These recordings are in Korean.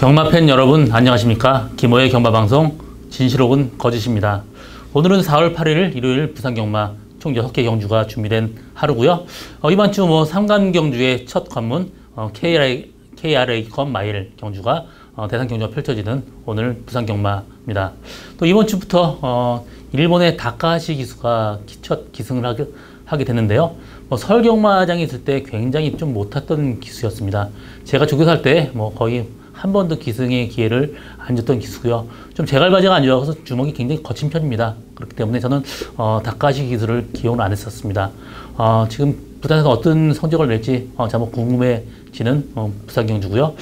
경마팬 여러분 안녕하십니까. 김호의 경마방송 진실옥은 거짓입니다. 오늘은 4월 8일 일요일 부산경마 총 6개 경주가 준비된 하루고요. 이번 주 삼간 경주의 첫 관문 KRA컵 마일 경주가 대상 경주가 펼쳐지는 오늘 부산경마입니다. 또 이번 주부터 일본의 다카하시 기수가 첫 기승을 하게 됐는데요. 서울경마장에 있을 때 굉장히 좀 못 탔던 기수였습니다. 제가 조교할 때 거의 한 번도 기승의 기회를 안 줬던 기수고요. 좀 제갈바지가 안 좋아서 주먹이 굉장히 거친 편입니다. 그렇기 때문에 저는 다카하시 기수를 기용을 안 했었습니다. 지금 부산에서 어떤 성적을 낼지 한번 궁금해지는 부산 경주고요.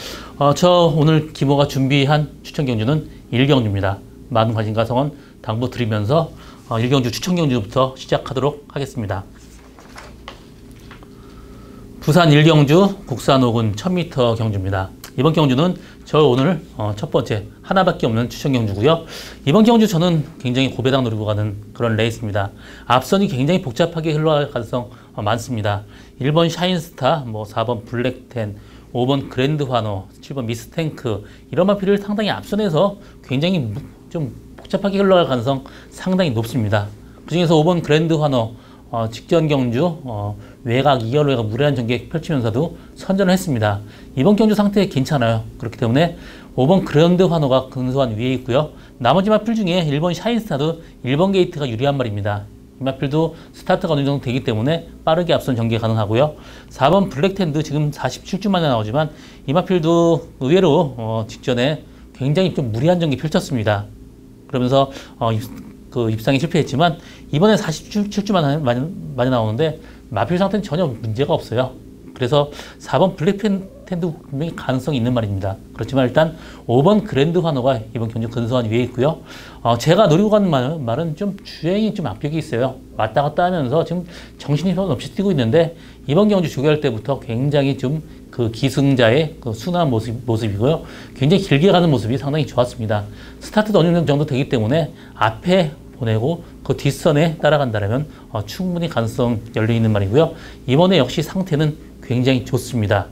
저 오늘 김호가 준비한 추천 경주는 1경주입니다. 많은 관심과 성원 당부드리면서 1경주 추천 경주부터 시작하도록 하겠습니다. 부산 1경주 국산 5군 1000m 경주입니다. 이번 경주는 저 오늘 첫 번째 하나밖에 없는 추천 경주고요. 이번 경주 저는 굉장히 고배당 노리고 가는 그런 레이스입니다. 앞선이 굉장히 복잡하게 흘러갈 가능성 많습니다. 1번 샤인스타, 4번 블랙텐, 5번 그랜드 화노, 7번 미스탱크 이런 마필을 상당히 앞선에서 굉장히 좀 복잡하게 흘러갈 가능성 상당히 높습니다. 그 중에서 5번 그랜드 화노 직전 경주 외곽 2열 외곽 무례한 전개 펼치면서도 선전을 했습니다. 이번 경주 상태 괜찮아요. 그렇기 때문에 5번 그랜드 화노가 근소한 위에 있고요. 나머지 마필 중에 1번 샤인스타도 1번 게이트가 유리한 말입니다. 이 마필도 스타트가 어느 정도 되기 때문에 빠르게 앞선 전개 가능하고요. 4번 블랙텐도 지금 47주 만에 나오지만 이 마필도 의외로 직전에 굉장히 좀 무리한 전개 펼쳤습니다. 그러면서 입상에 실패했지만 이번에 47주 만에 나오는데 마필 상태는 전혀 문제가 없어요. 그래서 4번 블랙텐도 분명히 가능성이 있는 말입니다. 그렇지만 일단 5번 그랜드 화노가 이번 경주 근소한 위에 있고요. 제가 노리고 가는 말은 좀 주행이 좀 악벽이 있어요. 왔다 갔다 하면서 지금 정신이 없이 뛰고 있는데 이번 경주 조교할 때부터 굉장히 좀 기승자의 순한 모습이고요. 굉장히 길게 가는 모습이 상당히 좋았습니다. 스타트도 어느 정도 되기 때문에 앞에 보내고 그 뒷선에 따라간다면 충분히 가능성 열려있는 말이고요. 이번에 역시 상태는 굉장히 좋습니다.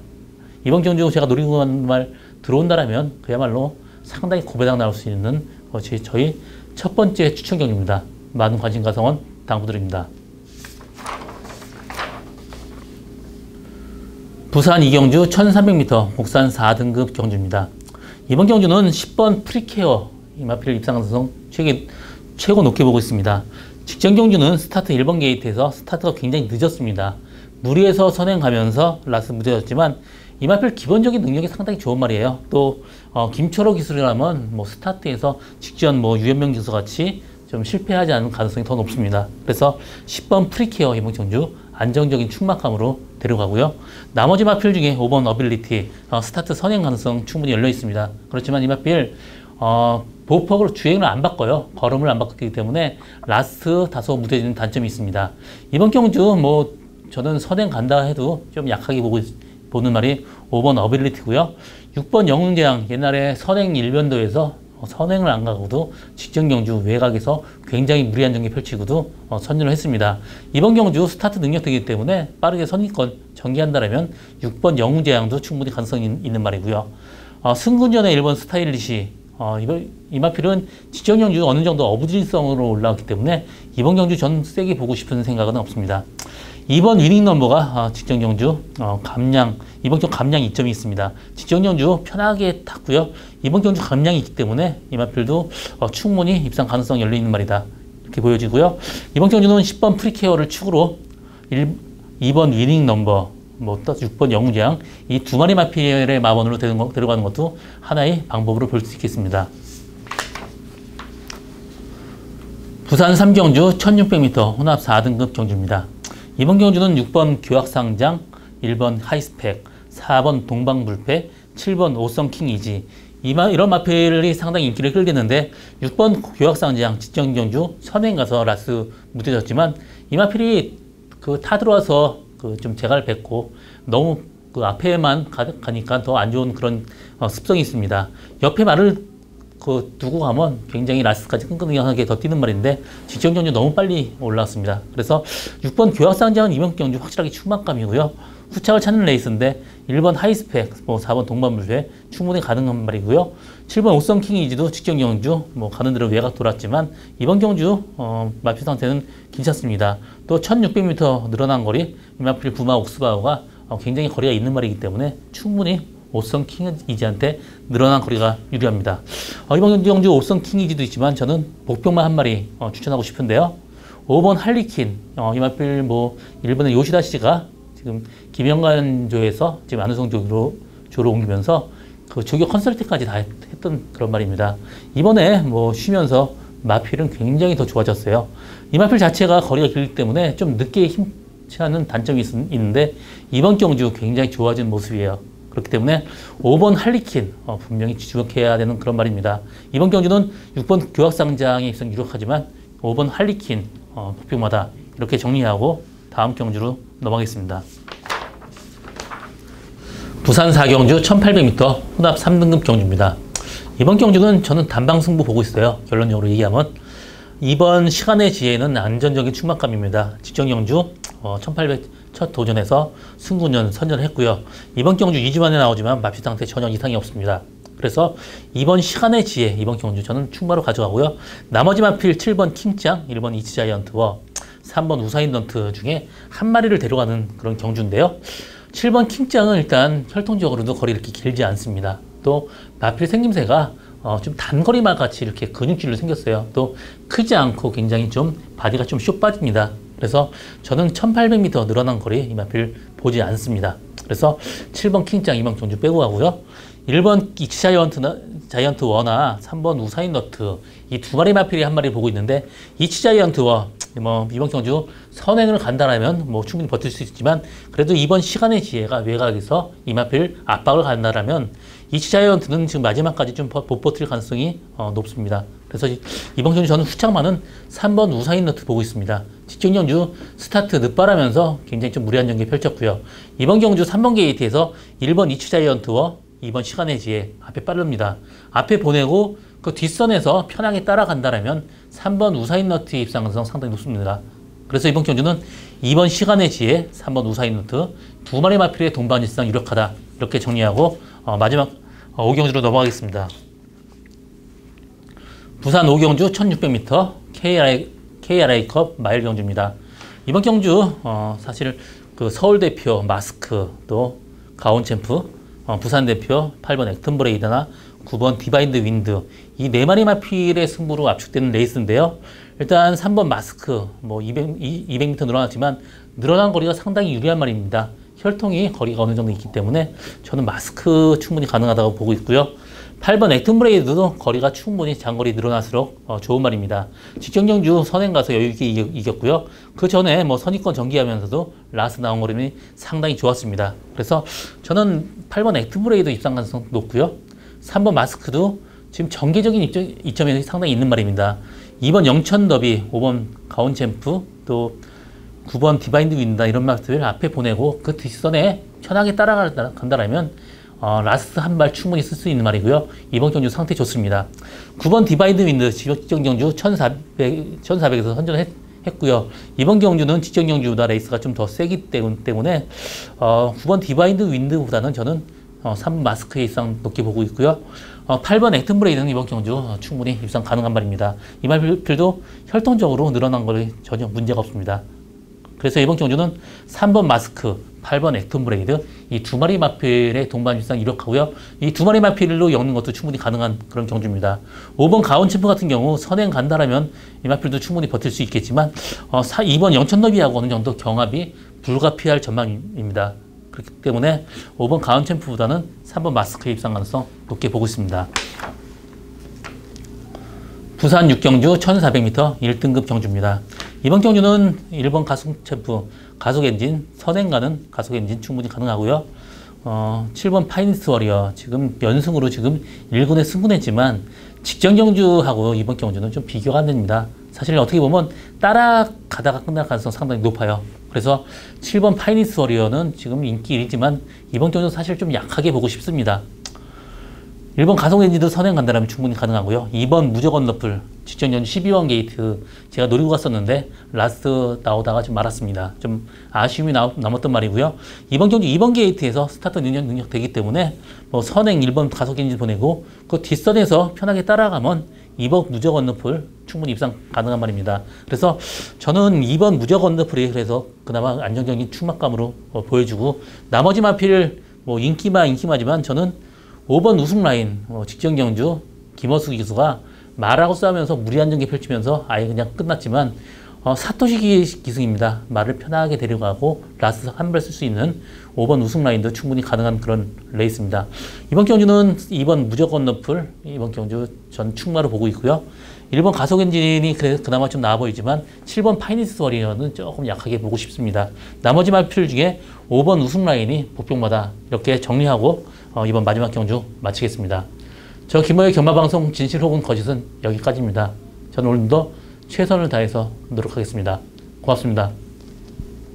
이번 경주 제가 노리고 가는 말 들어온다면 그야말로 상당히 고배당 나올 수 있는 저희 첫 번째 추천 경주입니다. 많은 관심과 성원 당부드립니다. 부산 2경주 1300m 국산 4등급 경주입니다. 이번 경주는 10번 프리케어 이 마필 입상 가능성 최고 높게 보고 있습니다. 직전 경주는 스타트 1번 게이트에서 스타트가 굉장히 늦었습니다. 무리해서 선행 가면서 라스 무뎌졌지만 이 마필 기본적인 능력이 상당히 좋은 말이에요. 또 김철호 기술이라면 스타트에서 직전 유현명 기수 같이 좀 실패하지 않은 가능성이 더 높습니다. 그래서 10번 프리케어 이번 경주 안정적인 충막감으로 데려가고요. 나머지 마필 중에 5번 어빌리티 스타트 선행 가능성 충분히 열려 있습니다. 그렇지만 이 마필 보폭으로 주행을 안 바꿔요. 걸음을 안 바꿨기 때문에 라스트 다소 무뎌지는 단점이 있습니다. 이번 경주 저는 선행 간다 해도 좀 약하게 보는 말이 5번 어빌리티고요. 6번 영웅재앙 옛날에 선행 일변도에서 선행을 안 가고도 직전 경주 외곽에서 굉장히 무리한 전개 펼치고도 선전을 했습니다. 이번 경주 스타트 능력되기 때문에 빠르게 선입권 전개한다면 6번 영웅재앙도 충분히 가능성이 있는 말이고요. 승군전의 1번 스타일리시 이 마필은 직전 경주 어느 정도 어부질성으로 올라왔기 때문에 이번 경주 전 세게 보고 싶은 생각은 없습니다. 2번 위닝 넘버가 직전 경주 이번 경주 감량 2점이 있습니다. 직전 경주 편하게 탔고요. 이번 경주 감량이 있기 때문에 이 마필도 충분히 입상 가능성이 열려 있는 말이다. 이렇게 보여지고요. 이번 경주는 10번 프리케어를 축으로 2번 위닝 넘버 6번 영웅재앙 이 두 마리 마필의 마번으로 데려가는 것도 하나의 방법으로 볼 수 있겠습니다. 부산 3경주 1600m 혼합 4등급 경주입니다. 이번 경주는 6번 교학상장, 1번 하이스펙, 4번 동방불패, 7번 오성킹 이지 이런 마필이 상당히 인기를 끌겠는데 6번 교학상장 직전 경주 선행 가서 라스 무뎌졌지만 이 마필이 타 들어와서 좀 제갈 뱉고 너무 앞에만 가니까 더 안 좋은 그런 습성이 있습니다. 옆에 말을 두고 가면 굉장히 라스트까지 끈끈하게 더 뛰는 말인데 직전 경주 너무 빨리 올라왔습니다. 그래서 6번 교학상장은 이번 경주 확실하게 충만감이고요. 후착을 찾는 레이스인데 1번 하이스펙, 4번 동반물회 충분히 가능한 말이고요. 7번 오썸킹이지도 직전 경주 가는 대로 외곽 돌았지만 이번 경주 마필 상태는 괜찮습니다. 또 1600m 늘어난 거리 이마필 부마 옥스바우가 굉장히 거리가 있는 말이기 때문에 충분히 오썸킹이지한테 늘어난 거리가 유리합니다. 이번 경주 오썸킹이지도 있지만 저는 목표만 한 마리 추천하고 싶은데요. 5번 할리퀸 이마필 일본의 요시다 씨가 지금 김영관조에서 지금 안우성 조로 옮기면서 그 조교 컨설팅까지 다 했던 그런 말입니다. 이번에 쉬면서 마필은 굉장히 더 좋아졌어요. 이마필 자체가 거리가 길기 때문에 좀 늦게 힘치 않은 단점이 있는데 이번 경주 굉장히 좋아진 모습이에요. 그렇기 때문에 5번 할리퀸 분명히 주목해야 되는 그런 말입니다. 이번 경주는 6번 교학상장이 있어 유력하지만 5번 할리퀸 목표마다 이렇게 정리하고 다음 경주로 넘어가겠습니다. 부산 4경주 1800m 혼합 3등급 경주입니다. 이번 경주는 저는 단방 승부 보고 있어요. 결론적으로 얘기하면 이번 시간의 지혜는 안전적인 충만감입니다. 직전 경주 1800 첫 도전에서 승군전 선전했고요. 이번 경주 2주 만에 나오지만 마필 상태 전혀 이상이 없습니다. 그래서 이번 시간의 지혜 이번 경주 저는 충마로 가져가고요. 나머지 마필 7번 킹짱, 1번 이치자이언트와 3번 우사인 던트 중에 한 마리를 데려가는 그런 경주인데요. 7번 킹짱은 일단 혈통적으로도 거리 이렇게 길지 않습니다. 또 마필 생김새가 좀 단거리말 같이 이렇게 근육질로 생겼어요. 또 크지 않고 굉장히 좀 바디가 좀 쇼 빠집니다. 그래서 저는 1800m 늘어난 거리 이 마필 보지 않습니다. 그래서 7번 킹짱 2번 경주 빼고 가고요. 1번 이치 자이언트 워나 3번 우사인 너트 이 두 마리 마필이 한 마리 보고 있는데 이치 자이언트와 이번 경주 선행을 간다라면 충분히 버틸 수 있지만 그래도 이번 시간의 지혜가 외곽에서 이 마필 압박을 간다라면 이치 자이언트는 지금 마지막까지 좀 못 버틸 가능성이 높습니다. 그래서 이번 경주 저는 후착만은 3번 우사인 너트 보고 있습니다. 직전 경주 스타트 늦바라면서 굉장히 좀 무리한 전개 펼쳤고요. 이번 경주 3번 게이트에서 1번 이치 자이언트와 2번 시간의 지혜 앞에 빠릅니다. 앞에 보내고 그 뒷선에서 편하게 따라간다라면 3번 우사인 너트의 입상 가능성 상당히 높습니다. 그래서 이번 경주는 2번 시간의 지혜, 3번 우사인 너트 두 마리 마필의 동반 일상 유력하다 이렇게 정리하고 마지막 5경주로 넘어가겠습니다. 부산 5경주 1600m KRI컵 마일 경주입니다. 이번 경주 사실 그 서울 대표 마스크 또 가온 챔프 부산 대표 8번 액튼 브레이드나 9번 디바인드 윈드 이 네 마리 마필의 승부로 압축되는 레이스인데요. 일단 3번 마스크 200m 늘어났지만 늘어난 거리가 상당히 유리한 말입니다. 혈통이 거리가 어느 정도 있기 때문에 저는 마스크 충분히 가능하다고 보고 있고요. 8번 액튼 브레이드도 거리가 충분히 장거리 늘어날수록 좋은 말입니다. 직전 경주 선행 가서 여유있게 이겼고요. 그 전에 선의권 전개하면서도 라스 나온 거리는 상당히 좋았습니다. 그래서 저는 8번 액튼 브레이드 입상 가능성 높고요. 3번 마스크도 지금 전개적인 이점이 상당히 있는 말입니다. 2번 영천 더비, 5번 가온 챔프, 또 9번 디바인드 윈다 이런 마스를 앞에 보내고 그 뒷선에 편하게 따라간다라면 라스트 한 발 충분히 쓸 수 있는 말이고요. 이번 경주 상태 좋습니다. 9번 디바인드 윈드 직전 경주 1400에서 선전했고요. 이번 경주는 직전 경주보다 레이스가 좀 더 세기 때문에 9번 디바인드 윈드보다는 저는 3번 마스크의 입상 높게 보고 있고요. 8번 액튼 브레이드는 이번 경주 충분히 입상 가능한 말입니다. 이 말들도 혈통적으로 늘어난 거는 전혀 문제가 없습니다. 그래서 이번 경주는 3번 마스크, 8번 액튼 브레이드 이 두 마리 마필의 동반 입상 유력하고요. 이 두 마리 마필로 엮는 것도 충분히 가능한 그런 경주입니다. 5번 가온 챔프 같은 경우 선행 간다라면 이 마필도 충분히 버틸 수 있겠지만 2번 영천너비하고 어느 정도 경합이 불가피할 전망입니다. 그렇기 때문에 5번 가온 챔프보다는 3번 마스크의 입상 가능성 높게 보고 있습니다. 부산 6경주 1400m 1등급 경주입니다. 이번 경주는 1번 가속 챔프 가속 엔진 선행 가는 가속 엔진 충분히 가능하고요. 7번 파이니스트 워리어 지금 연승으로 지금 1군에 승군했지만 직전 경주하고 이번 경주는 좀 비교가 안 됩니다. 사실 어떻게 보면 따라가다가 끝날 가능성 상당히 높아요. 그래서 7번 파이니스트 워리어는 지금 인기 1위지만 이번 경주 사실 좀 약하게 보고 싶습니다. 8번 액튼 브레이드는 이번 경주 저는 3번 마스크, 8번 액튼 브레이드 이 두 마리 마필의 동반 입상 유력하고요. 이번 경주는 4번 우사인 너트, 5번 우사인 너트 이 두 마리 마필의 입상 가능성 높게 보고 있습니다. 부산 6경주 1600m 1등급 경주입니다. 이번 경주는 1번 가속 챔프 가속 엔진 선행 가는 가속 엔진 충분히 가능하고요. 7번 파이니스트 워리어 지금 연승으로 지금 1군에 승군했지만 직전 경주하고 이번 경주는 좀 비교가 안 됩니다. 사실 어떻게 보면 따라가다가 끝날 가능성 상당히 높아요. 그래서 7번 파이니스트 워리어는 지금 인기 1위지만 이번 경주 사실 좀 약하게 보고 싶습니다. 1번 가속 엔진도 선행 간다면 충분히 가능하고요. 2번 무조건 너플 직전 연주 12번 게이트 제가 노리고 갔었는데 라스트 나오다가 좀 말았습니다. 좀 아쉬움이 남았던 말이고요. 이번 경주 2번 게이트에서 스타트 능력 되기 때문에 뭐 선행 1번 가속 엔진 보내고 그 뒷선에서 편하게 따라가면 2번 무조건 너플 충분히 입상 가능한 말입니다. 그래서 저는 2번 무조건 너플이 그래서 그나마 안정적인 충막감으로 보여주고 나머지 마필 뭐 인기마지만 저는 5번 우승 라인 직전 경주 김어수 기수가 말하고 싸우면서 무리한 전개 펼치면서 아예 그냥 끝났지만 사토시 기승입니다. 말을 편하게 데려가고 라스트 한 발 쓸 수 있는 5번 우승 라인도 충분히 가능한 그런 레이스입니다. 이번 경주는 2번 무조건 너플 이번 경주 전 충마로 보고 있고요. 1번 가속 엔진이 그나마 좀 나아 보이지만 7번 파이니스트 워리어는 조금 약하게 보고 싶습니다. 나머지 마필 중에 5번 우승 라인이 복병마다 이렇게 정리하고 이번 마지막 경주 마치겠습니다. 저 김호의 경마방송 진실 혹은 거짓은 여기까지입니다. 저는 오늘도 최선을 다해서 노력하겠습니다. 고맙습니다.